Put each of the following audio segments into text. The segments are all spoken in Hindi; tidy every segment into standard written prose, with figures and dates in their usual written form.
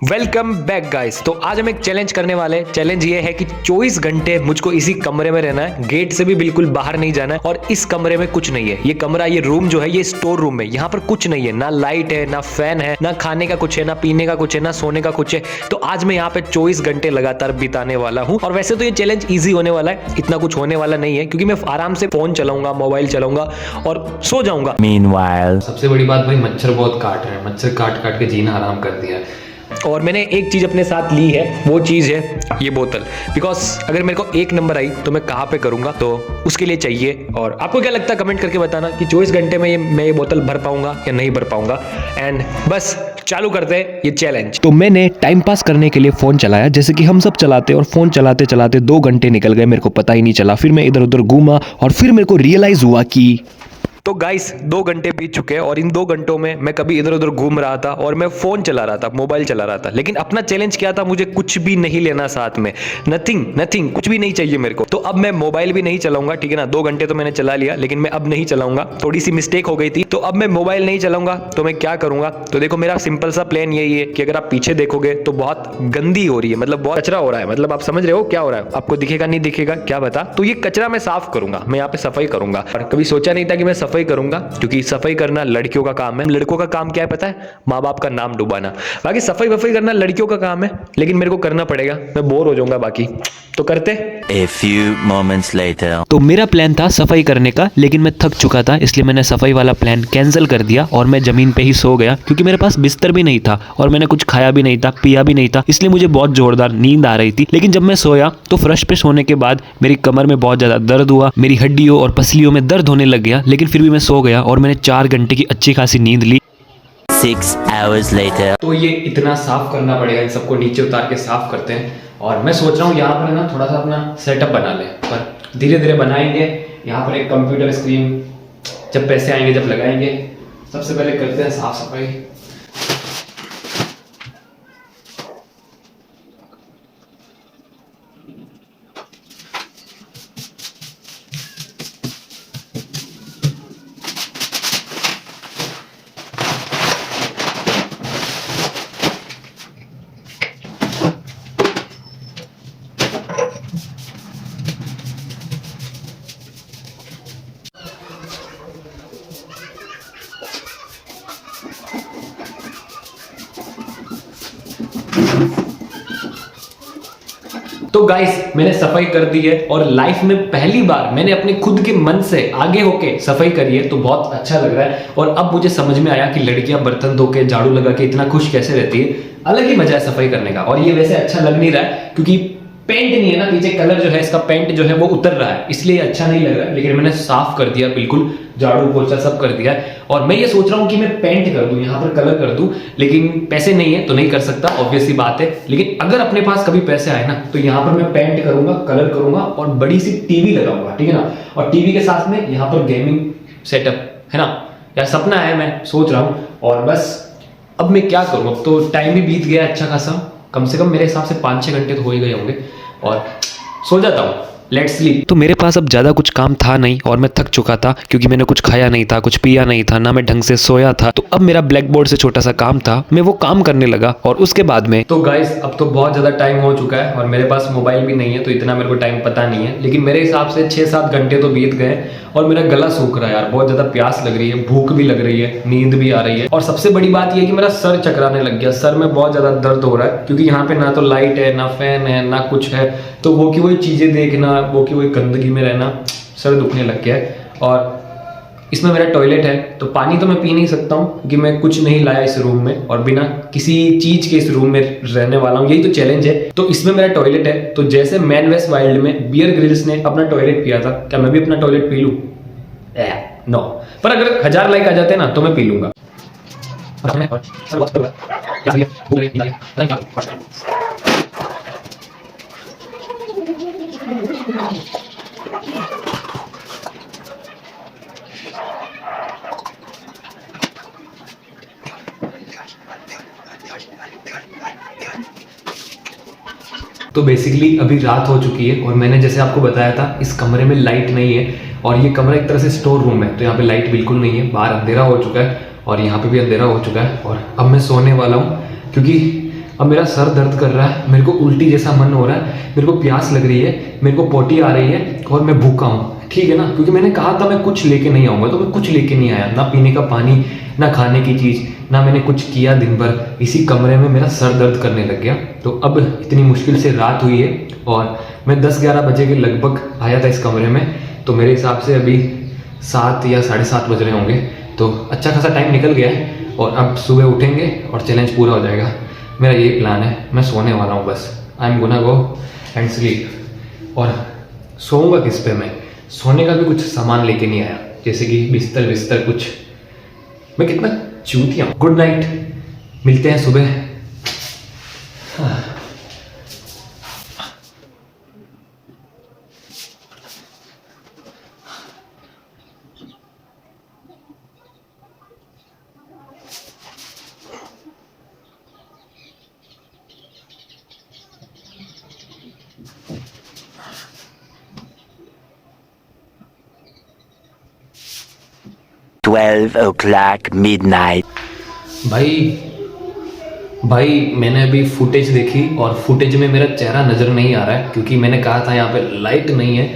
Welcome back guys. तो आज हम एक चैलेंज करने वाले हैं। चैलेंज ये है कि 24 घंटे मुझको इसी कमरे में रहना है, गेट से भी बिल्कुल बाहर नहीं जाना है और इस कमरे में कुछ नहीं है। ये कमरा, ये रूम जो है, ये स्टोर रूम है। यहाँ पर कुछ नहीं है, ना लाइट है, ना फैन है, ना खाने का कुछ है, ना पीने का कुछ है, ना सोने का कुछ है। तो आज मैं यहाँ पे 24 घंटे लगातार बिताने वाला हूँ। और वैसे तो ये चैलेंज ईजी होने वाला है, इतना कुछ होने वाला नहीं है, क्योंकि मैं आराम से फोन चलाऊंगा, मोबाइल चलाऊंगा और सो जाऊंगा। Meanwhile, सबसे बड़ी बात भाई, मच्छर बहुत काट रहे हैं। मच्छर काट काट के जीना आराम कर दिया है। और मैंने एक चीज अपने साथ ली है, वो चीज है ये बोतल। बिकॉज अगर मेरे को एक नंबर आई तो मैं कहाँ पे करूंगा, तो उसके लिए चाहिए। और आपको क्या लगता है कमेंट करके बताना कि 24 घंटे में मैं ये बोतल भर पाऊंगा या नहीं भर पाऊंगा। एंड बस चालू करते हैं ये चैलेंज। तो मैंने टाइम पास करने के लिए फोन चलाया, जैसे कि हम सब चलाते, और फोन चलाते चलाते 2 घंटे निकल गए, मेरे को पता ही नहीं चला। फिर मैं इधर उधर घूमा और फिर मेरे को रियलाइज हुआ कि तो गाइस 2 घंटे बीत चुके हैं और इन 2 घंटों में मैं कभी इधर उधर घूम रहा था और मैं फोन चला रहा था, मोबाइल चला रहा था। लेकिन अपना चैलेंज क्या था, मुझे कुछ भी नहीं लेना साथ में, नथिंग कुछ भी नहीं चाहिए मेरे को। तो अब मैं मोबाइल भी नहीं चलाऊंगा, ठीक है ना। 2 घंटे तो मैंने चला लिया, लेकिन मैं अब नहीं चलाऊंगा। थोड़ी सी मिस्टेक हो गई थी, तो अब मैं मोबाइल नहीं चलाऊंगा। तो मैं क्या करूंगा, तो देखो मेरा सिंपल सा प्लान यही है कि अगर आप पीछे देखोगे तो बहुत गंदी हो रही है, मतलब बहुत कचरा हो रहा है। मतलब आप समझ रहे हो क्या हो रहा है, आपको दिखेगा नहीं दिखेगा क्या बता। तो ये कचरा मैं साफ करूंगा, मैं यहाँ पे सफाई करूंगा। और कभी सोचा नहीं था कि मैं सफाई करूंगा, क्योंकि सफाई करना लड़कियों का काम है। लड़कों का काम क्या है पता है, माँ बाप का नाम डुबाना। बाकी सफाई वफाई करना लड़कियों का काम है, लेकिन मेरे को करना पड़ेगा, मैं बोर हो जाऊंगा बाकी। तो करते। a few moments later. तो मेरा प्लान था सफाई करने का, लेकिन मैं थक चुका था, इसलिए मैंने सफाई वाला प्लान कैंसिल कर दिया और मैं जमीन पे ही सो गया, क्योंकि मेरे पास बिस्तर भी नहीं था और मैंने कुछ खाया भी नहीं था, पिया भी नहीं था, इसलिए मुझे बहुत जोरदार नींद आ रही थी। लेकिन जब मैं सोया तो फर्श पे सोने के बाद मेरी कमर में बहुत ज्यादा दर्द हुआ, मेरी हड्डियों और पसलियों में दर्द होने लग गया। लेकिन फिर भी मैं सो गया और मैंने 4 घंटे की अच्छी खासी नींद ली। 6 hours later. तो ये इतना साफ करना पड़ेगा, इन सबको नीचे उतार के साफ करते हैं। और मैं सोच रहा हूँ यहाँ पर ना थोड़ा सा अपना सेटअप बना ले, पर धीरे धीरे बनाएंगे। यहाँ पर एक कंप्यूटर स्क्रीन, जब पैसे आएंगे जब लगाएंगे। सबसे पहले करते हैं साफ सफाई। तो गाइस मैंने सफाई कर दी है और लाइफ में पहली बार मैंने अपने खुद के मन से आगे होके सफाई करी है, तो बहुत अच्छा लग रहा है। और अब मुझे समझ में आया कि लड़कियां बर्तन धो के, झाड़ू लगा के इतना खुश कैसे रहती है। अलग ही मजा है सफाई करने का। और ये वैसे अच्छा लग नहीं रहा है, क्योंकि पेंट नहीं है ना, पीछे कलर जो है इसका, पेंट जो है वो उतर रहा है, इसलिए अच्छा नहीं लग रहा है। लेकिन मैंने साफ कर दिया, बिल्कुल झाड़ू पोछा सब कर दिया। और मैं ये सोच रहा हूँ कि मैं पेंट कर दूं, यहाँ पर कलर कर दूं, लेकिन पैसे नहीं है तो नहीं कर सकता, ऑब्वियस सी बात है। लेकिन अगर अपने पास कभी पैसे आए ना, तो यहाँ पर मैं पेंट करूंगा, कलर करूंगा और बड़ी सी टीवी लगाऊंगा, ठीक है ना। और टीवी के साथ में यहाँ पर गेमिंग सेटअप, है ना। यार सपना है, मैं सोच रहा हूँ। और बस अब मैं क्या करूँ, अब तो टाइम भी बीत गया अच्छा खासा, कम से कम मेरे हिसाब से 5-6 घंटे तो हो ही गए होंगे। और सो जाता हूँ, लेट्स स्लीप। तो मेरे पास अब ज़्यादा कुछ काम था नहीं और मैं थक चुका था, क्योंकि मैंने कुछ खाया नहीं था, कुछ पिया नहीं था, ना मैं ढंग से सोया था। तो अब मेरा ब्लैक बोर्ड से छोटा सा काम था, मैं वो काम करने लगा। और उसके बाद में तो गाइस अब तो बहुत ज़्यादा टाइम हो चुका है और मेरे पास मोबाइल भी नहीं है, तो इतना मेरे को टाइम पता नहीं है। लेकिन मेरे हिसाब से 6-7 घंटे तो बीत गए और मेरा गला सूख रहा है यार, बहुत ज़्यादा प्यास लग रही है, भूख भी लग रही है, नींद भी आ रही है। और सबसे बड़ी बात यह है कि मेरा सर चकराने लग गया, सर में बहुत ज़्यादा दर्द हो रहा है, क्योंकि यहाँ पे ना तो लाइट है, ना फैन है, ना कुछ है। तो वो की वही चीज़ें देखना, वो की वही गंदगी में रहना, सर दुखने लग गया है। और इसमें मेरा टॉयलेट है, तो पानी तो मैं पी नहीं सकता हूँ, क्योंकि मैं कुछ नहीं लाया इस रूम में और बिना किसी चीज के इस रूम में रहने वाला हूँ, यही तो चैलेंज है। तो इसमें मेरा टॉयलेट है, तो जैसे मैन वेस्ट वाइल्ड में बियर ग्रिल्स ने अपना टॉयलेट पिया था, क्या मैं भी अपना टॉयलेट पी लूँ? नो। पर अगर 1000 लाइक आ जाते ना तो मैं पी लूंगा। तो बेसिकली अभी रात हो चुकी है और मैंने जैसे आपको बताया था इस कमरे में लाइट नहीं है और ये कमरा एक तरह से स्टोर रूम है, तो यहाँ पे लाइट बिल्कुल नहीं है। बाहर अंधेरा हो चुका है और यहाँ पे भी अंधेरा हो चुका है। और अब मैं सोने वाला हूँ, क्योंकि अब मेरा सर दर्द कर रहा है, मेरे को उल्टी जैसा मन हो रहा है, मेरे को प्यास लग रही है, मेरे को पोटी आ रही है और मैं भूखा हूँ, ठीक है ना। क्योंकि मैंने कहा था मैं कुछ लेके नहीं आऊँगा, तो मैं कुछ लेके नहीं आया, ना पीने का पानी, ना खाने की चीज़, ना मैंने कुछ किया दिन भर। इसी कमरे में मेरा सर दर्द करने लग गया। तो अब इतनी मुश्किल से रात हुई है और मैं 10-11 बजे के लगभग आया था इस कमरे में, तो मेरे हिसाब से अभी 7 या 7:30 बज रहे होंगे। तो अच्छा खासा टाइम निकल गया है और अब सुबह उठेंगे और चैलेंज पूरा हो जाएगा। मेरा ये प्लान है, मैं सोने वाला हूँ बस। I am gonna go and sleep. और सोऊंगा किस पे? मैं सोने का भी कुछ सामान लेके नहीं आया, जैसे कि बिस्तर विस्तर कुछ। मैं कितना चूतिया हूँ। गुड नाइट, मिलते हैं सुबह। हाँ। 12 o'clock midnight. भाई मैंने अभी फुटेज देखी और फुटेज में मेरा चेहरा नज़र नहीं आ रहा है, क्योंकि मैंने कहा था यहाँ पे लाइट नहीं है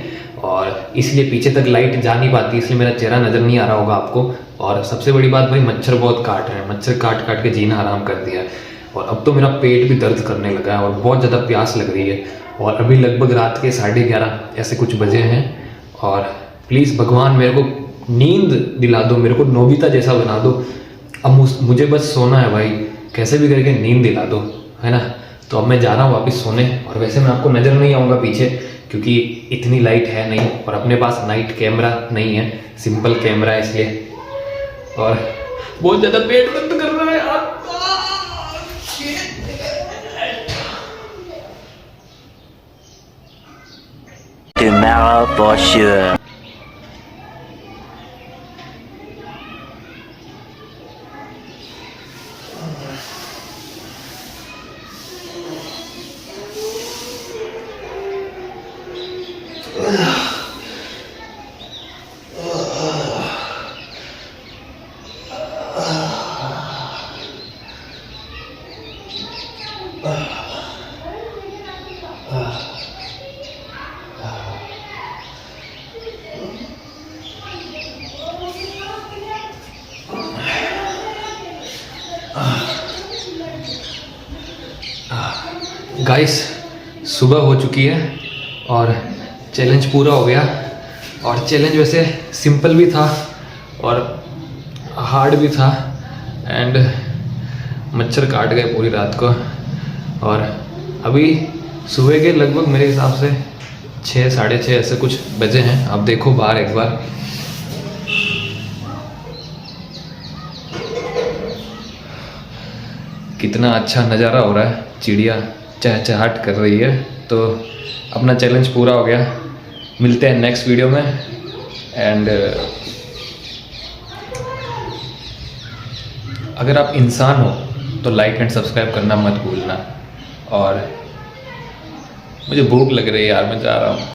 और इसलिए पीछे तक लाइट जा नहीं पाती, इसलिए मेरा चेहरा नज़र नहीं आ रहा होगा आपको। और सबसे बड़ी बात भाई, मच्छर बहुत काट रहे हैं, मच्छर काट काट के जीना हराम कर दिया है। और अब तो मेरा पेट भी दर्द करने लगा है और बहुत ज़्यादा प्यास लग रही है। और अभी लगभग रात के 11:30 ऐसे कुछ बजे हैं। और प्लीज़ भगवान मेरे को नींद दिला दो, मेरे को नोबिता जैसा बना दो। अब मुझे बस सोना है भाई, कैसे भी करके नींद दिला दो, है ना। तो अब मैं जा रहा हूँ वापस सोने। और वैसे मैं आपको नज़र नहीं आऊँगा पीछे, क्योंकि इतनी लाइट है नहीं और अपने पास नाइट कैमरा नहीं है, सिंपल कैमरा है इसलिए। और बहुत ज़्यादा पेट दर्द कर रहा है यार। Tomorrow for sure. गाइस सुबह हो चुकी है और चैलेंज पूरा हो गया। और चैलेंज वैसे सिंपल भी था और हार्ड भी था एंड मच्छर काट गए पूरी रात को। और अभी सुबह के लगभग मेरे हिसाब से 6 साढ़े 6 ऐसे कुछ बजे हैं। आप देखो बाहर एक बार, कितना अच्छा नज़ारा हो रहा है, चिड़िया चहचहाट कर रही है। तो अपना चैलेंज पूरा हो गया। मिलते हैं नेक्स्ट वीडियो में एंड अगर आप इंसान हो तो लाइक एंड सब्सक्राइब करना मत भूलना। और मुझे भूख लग रही है यार, मैं जा रहा हूँ।